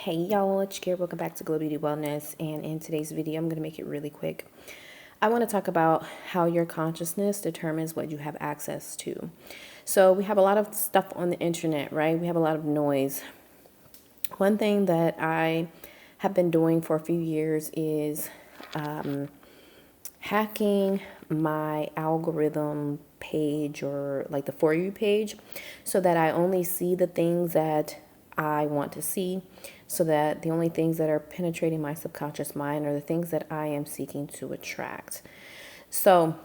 Hey y'all, it's Kira. Welcome back to Glow Beauty Wellness. And in today's video, I'm going to make it really quick. I want to talk about how your consciousness determines what you have access to. So we have a lot of stuff on the internet, right? We have a lot of noise. One thing that I have been doing for a few years is hacking my algorithm page, or like the For You page, so that I only see the things that I want to see, so that the only things that are penetrating my subconscious mind are the things that I am seeking to attract. So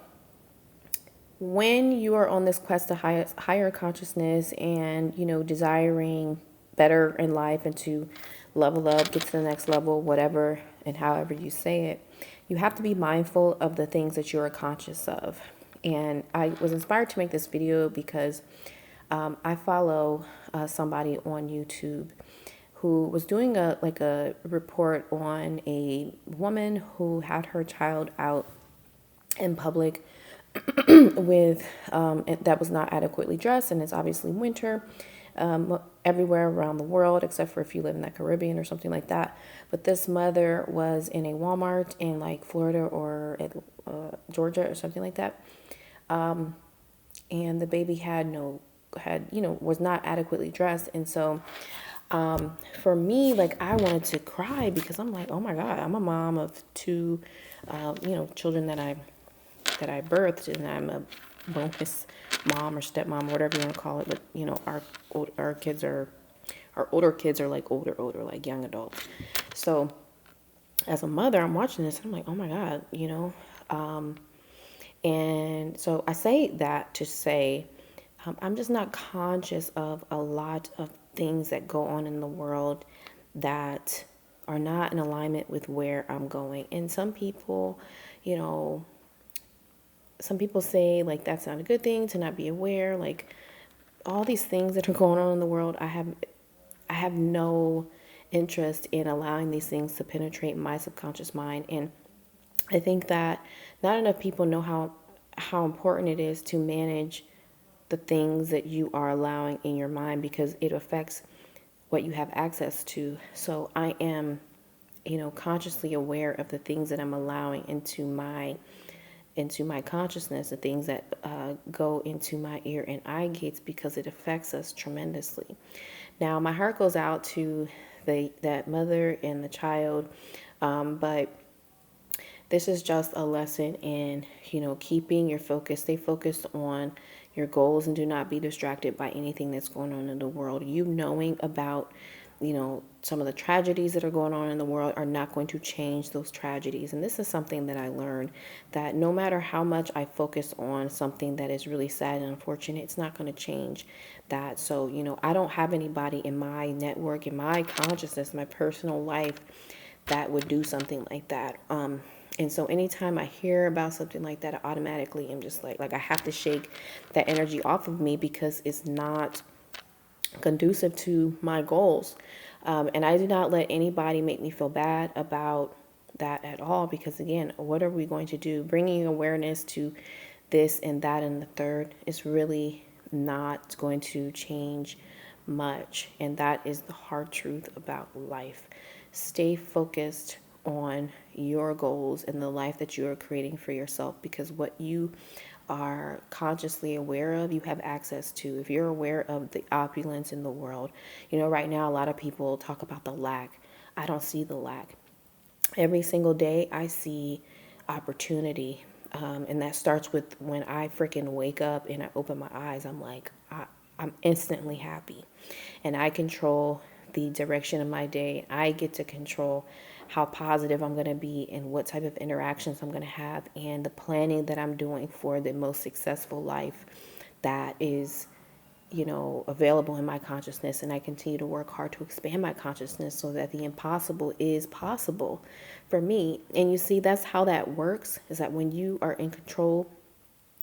when you are on this quest to higher consciousness and, desiring better in life and to level up, get to the next level, whatever and however you say it, you have to be mindful of the things that you're conscious of. And I was inspired to make this video because I follow somebody on YouTube who was doing a report on a woman who had her child out in public with that was not adequately dressed, and it's obviously winter everywhere around the world, except for if you live in the Caribbean or something like that. But this mother was in a Walmart in like Florida or Georgia or something like that, and the baby was not adequately dressed. And so for me, like, I wanted to cry because I'm like, oh my God, I'm a mom of two children that I birthed, and I'm a bonus mom or stepmom, whatever you want to call it. But our kids are, our older kids are like older, like young adults. So as a mother, I'm watching this and I'm like, oh my God. And so I say that to say, I'm just not conscious of a lot of things that go on in the world that are not in alignment with where I'm going. And some people, say like that's not a good thing to not be aware. Like all these things that are going on in the world, I have no interest in allowing these things to penetrate my subconscious mind. And I think that not enough people know how important it is to manage the things that you are allowing in your mind, because it affects what you have access to. So I am, consciously aware of the things that I'm allowing into my consciousness, the things that go into my ear and eye gates, because it affects us tremendously. Now, my heart goes out to that mother and the child, but this is just a lesson in, keeping your focus. Stay focused on your goals and do not be distracted by anything that's going on in the world. You knowing about, some of the tragedies that are going on in the world are not going to change those tragedies. And this is something that I learned, that no matter how much I focus on something that is really sad and unfortunate, it's not going to change that. So, I don't have anybody in my network, in my consciousness, my personal life, that would do something like that. And so anytime I hear about something like that, I automatically am just like I have to shake that energy off of me, because it's not conducive to my goals. And I do not let anybody make me feel bad about that at all, because again, what are we going to do? Bringing awareness to this and that and the third is really not going to change much. And that is the hard truth about life. Stay focused on your goals and the life that you are creating for yourself, because what you are consciously aware of, you have access to. If you're aware of the opulence in the world, right now a lot of people talk about the lack. I don't see the lack. Every single day I see opportunity. And that starts with when I freaking wake up and I open my eyes. I'm like, I'm instantly happy, and I control the direction of my day. I get to control how positive I'm going to be and what type of interactions I'm going to have, and the planning that I'm doing for the most successful life that is, available in my consciousness. And I continue to work hard to expand my consciousness so that the impossible is possible for me. And you see, that's how that works, is that when you are in control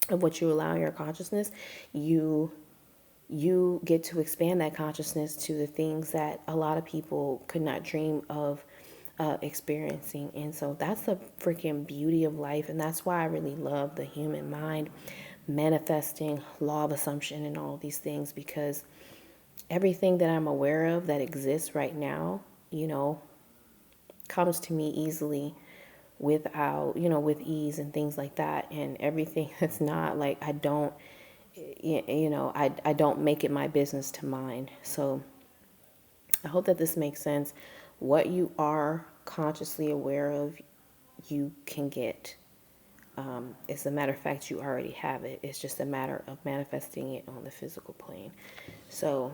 of what you allow in your consciousness, you get to expand that consciousness to the things that a lot of people could not dream of experiencing. And so that's the freaking beauty of life. And that's why I really love the human mind, manifesting, law of assumption, and all these things, because everything that I'm aware of that exists right now you know, comes to me easily without, with ease and things like that. And everything that's not, like, I don't, I don't make it my business to mind. So I hope that this makes sense. What you are consciously aware of, you can get. As a matter of fact, you already have it. It's just a matter of manifesting it on the physical plane. So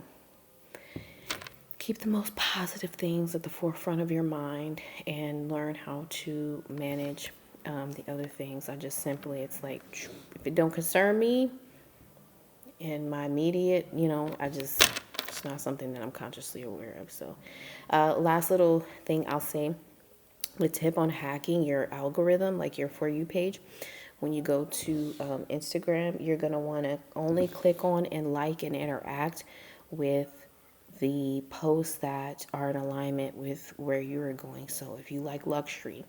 keep the most positive things at the forefront of your mind and learn how to manage the other things. I just simply, it's like, if it don't concern me in my immediate, it's not something that I'm consciously aware of. So last little thing I'll say, the tip on hacking your algorithm, like your For You page. When you go to Instagram, you're going to want to only click on and like and interact with the posts that are in alignment with where you're going. So if you like luxury,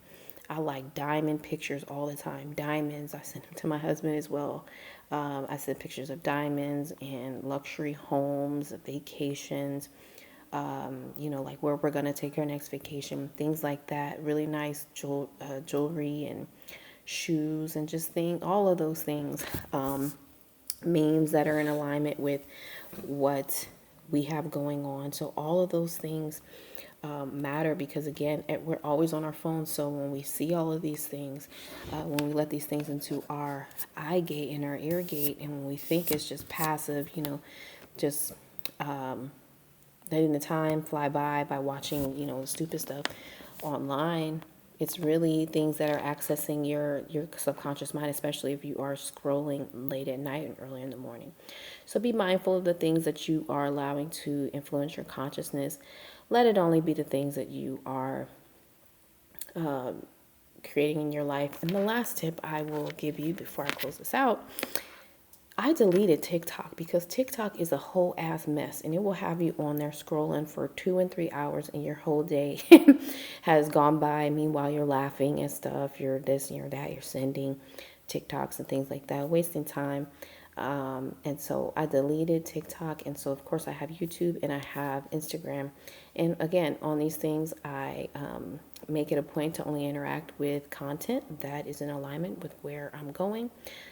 I like diamond pictures all the time. Diamonds, I send them to my husband as well. I send pictures of diamonds and luxury homes, vacations, like where we're going to take our next vacation, things like that. Really nice jewelry and shoes and just all of those things. Memes that are in alignment with what we have going on. So all of those things matter, because again, we're always on our phones. So when we see all of these things, when we let these things into our eye gate and our ear gate, and when we think it's just passive, just letting the time fly by watching, stupid stuff online, it's really things that are accessing your subconscious mind, especially if you are scrolling late at night and early in the morning. So be mindful of the things that you are allowing to influence your consciousness. Let it only be the things that you are creating in your life. And the last tip I will give you before I close this out, I deleted TikTok because TikTok is a whole ass mess, and it will have you on there scrolling for 2 and 3 hours, and your whole day has gone by. Meanwhile, you're laughing and stuff. You're this, you're that. You're sending TikToks and things like that, wasting time. And so I deleted TikTok. And so, of course, I have YouTube and I have Instagram. And again, on these things, I make it a point to only interact with content that is in alignment with where I'm going,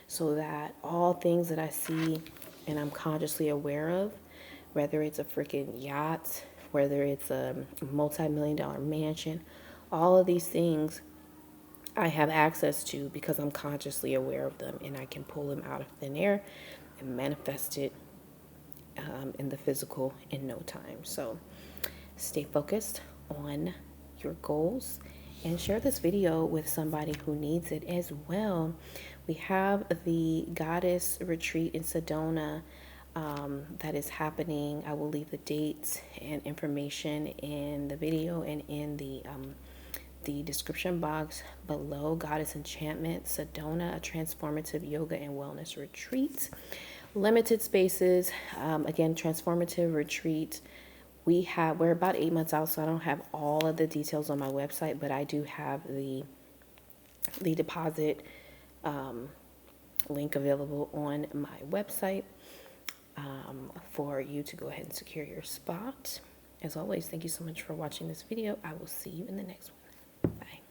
so that all things that I see and I'm consciously aware of, whether it's a freaking yacht, whether it's a multi-million-dollar mansion, all of these things I have access to because I'm consciously aware of them, and I can pull them out of thin air and manifest it in the physical in no time. So stay focused on your goals and share this video with somebody who needs it as well. We have the Goddess Retreat in Sedona that is happening. I will leave the dates and information in the video and in the description box below. Goddess Enchantment Sedona, a transformative yoga and wellness retreat. Limited spaces. Again, transformative retreat. We're about 8 months out, so I don't have all of the details on my website, but I do have the deposit link available on my website for you to go ahead and secure your spot. As always, thank you so much for watching this video. I will see you in the next one. Bye.